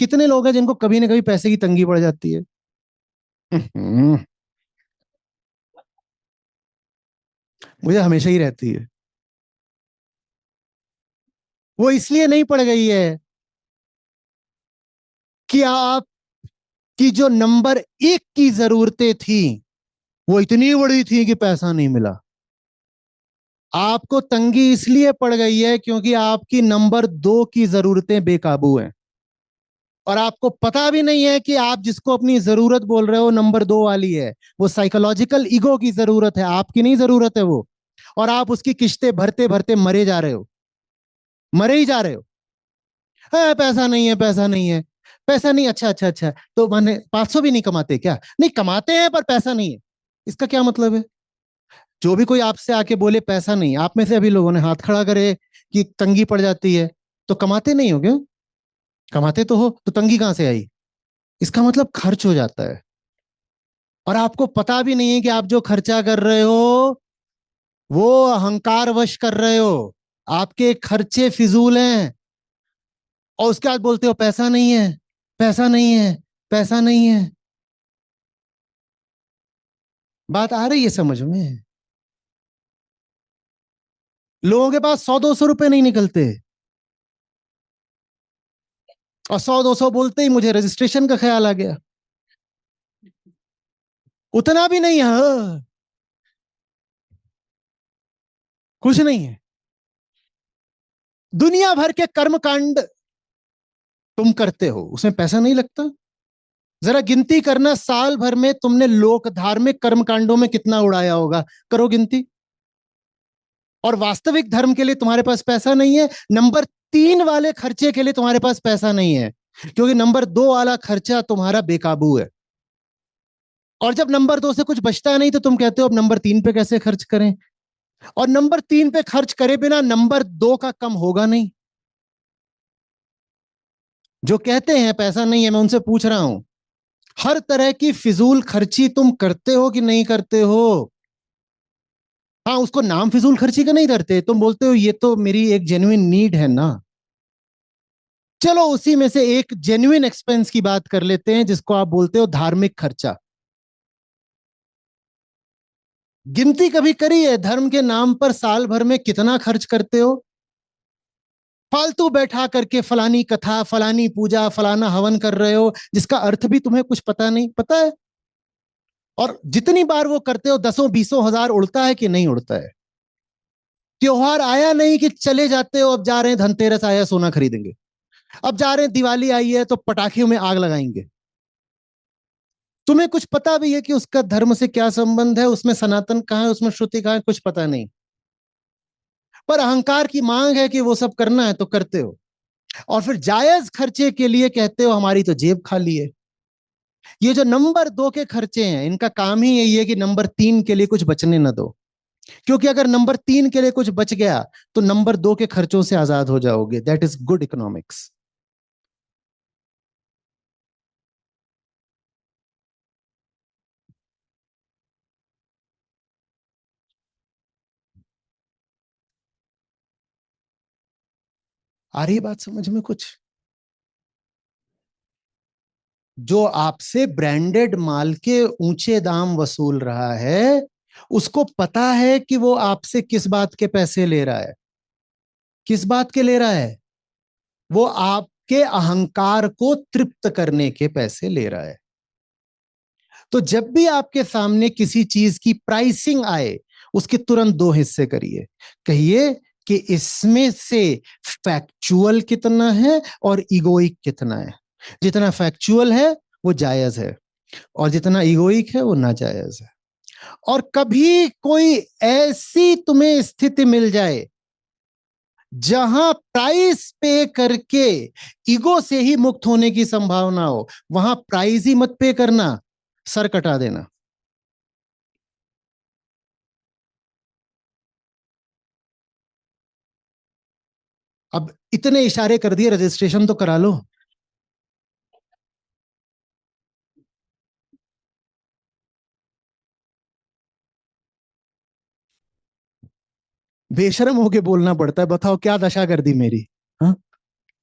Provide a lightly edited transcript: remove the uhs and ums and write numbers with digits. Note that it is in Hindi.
कितने लोग हैं जिनको कभी ना कभी पैसे की तंगी पड़ जाती है? मुझे हमेशा ही रहती है। वो इसलिए नहीं पड़ गई है कि आपकी जो नंबर एक की जरूरतें थी वो इतनी बड़ी थी कि पैसा नहीं मिला। आपको तंगी इसलिए पड़ गई है क्योंकि आपकी नंबर दो की जरूरतें बेकाबू हैं। और आपको पता भी नहीं है कि आप जिसको अपनी जरूरत बोल रहे हो नंबर दो वाली है। वो साइकोलॉजिकल ईगो की जरूरत है, आपकी नहीं जरूरत है वो। और आप उसकी किस्तें भरते भरते मरे जा रहे हो, मरे ही जा रहे हो। पैसा नहीं है, पैसा नहीं है, पैसा नहीं। अच्छा अच्छा अच्छा, तो मैंने 500 भी नहीं कमाते क्या? नहीं कमाते हैं पर पैसा नहीं है। इसका क्या मतलब है? जो भी कोई आपसे आके बोले पैसा नहीं, आप में से अभी लोगों ने हाथ खड़ा करे कि तंगी पड़ जाती है, तो कमाते नहीं हो क्या? कमाते तो हो, तो तंगी कहां से आई? इसका मतलब खर्च हो जाता है। और आपको पता भी नहीं है कि आप जो खर्चा कर रहे हो वो अहंकार वश कर रहे हो। आपके खर्चे फिजूल हैं। और उसके बाद बोलते हो पैसा नहीं है, पैसा नहीं है, पैसा नहीं है। बात आ रही है समझ में? लोगों के पास 100-200 रुपए नहीं निकलते। और 100-200 बोलते ही मुझे रजिस्ट्रेशन का ख्याल आ गया। उतना भी नहीं है। कुछ नहीं है। दुनिया भर के कर्म कांड तुम करते हो, उसमें पैसा नहीं लगता? जरा गिनती करना, साल भर में तुमने लोक धार्मिक कर्म कांडों में कितना उड़ाया होगा? करो गिनती। और वास्तविक धर्म के लिए तुम्हारे पास पैसा नहीं है। नंबर तीन वाले खर्चे के लिए तुम्हारे पास पैसा नहीं है, क्योंकि नंबर दो वाला खर्चा तुम्हारा बेकाबू है। और जब नंबर दो से कुछ बचता नहीं तो तुम कहते हो अब नंबर तीन पे कैसे खर्च करें। और नंबर तीन पे खर्च करे बिना नंबर दो का कम होगा नहीं। जो कहते हैं पैसा नहीं है, मैं उनसे पूछ रहा हूं, हर तरह की फिजूल खर्ची तुम करते हो कि नहीं करते हो? हाँ, उसको नाम फिजूल खर्ची का नहीं करते, तुम बोलते हो ये तो मेरी एक जेन्युइन नीड है ना। चलो उसी में से एक जेन्युइन एक्सपेंस की बात कर लेते हैं जिसको आप बोलते हो धार्मिक खर्चा। गिनती कभी करी है धर्म के नाम पर साल भर में कितना खर्च करते हो? फालतू बैठा करके फलानी कथा, फलानी पूजा, फलाना हवन कर रहे हो जिसका अर्थ भी तुम्हें कुछ पता नहीं, पता है? और जितनी बार वो करते हो 10-20 हजार उड़ता है कि नहीं उड़ता है? त्योहार आया नहीं कि चले जाते हो, अब जा रहे हैं धनतेरस आया सोना खरीदेंगे, अब जा रहे हैं दिवाली आई है तो पटाखियों में आग लगाएंगे। तुम्हें कुछ पता भी है कि उसका धर्म से क्या संबंध है, उसमें सनातन कहाँ है, उसमें श्रुति कहाँ है? कुछ पता नहीं। पर अहंकार की मांग है कि वो सब करना है तो करते हो। और फिर जायज खर्चे के लिए कहते हो हमारी तो जेब खाली है। ये जो नंबर दो के खर्चे हैं इनका काम ही यही है कि नंबर तीन के लिए कुछ बचने न दो। क्योंकि अगर नंबर तीन के लिए कुछ बच गया तो नंबर दो के खर्चों से आजाद हो जाओगे। That is good economics. आ रही है बात समझ में कुछ? जो आपसे ब्रांडेड माल के ऊंचे दाम वसूल रहा है उसको पता है कि वो आपसे किस बात के पैसे ले रहा है। किस बात के ले रहा है? वो आपके अहंकार को तृप्त करने के पैसे ले रहा है। तो जब भी आपके सामने किसी चीज की प्राइसिंग आए उसके तुरंत दो हिस्से करिए। कहिए कि इसमें से फैक्चुअल कितना है और इगोइक कितना है। जितना फैक्चुअल है वो जायज है, और जितना इगोइक है वो नाजायज है। और कभी कोई ऐसी तुम्हें स्थिति मिल जाए जहां प्राइस पे करके ईगो से ही मुक्त होने की संभावना हो, वहां प्राइस ही मत पे करना, सर कटा देना। अब इतने इशारे कर दिए, रजिस्ट्रेशन तो करा लो। बेशरम होके बोलना पड़ता है, बताओ क्या दशा कर दी मेरी। हाँ,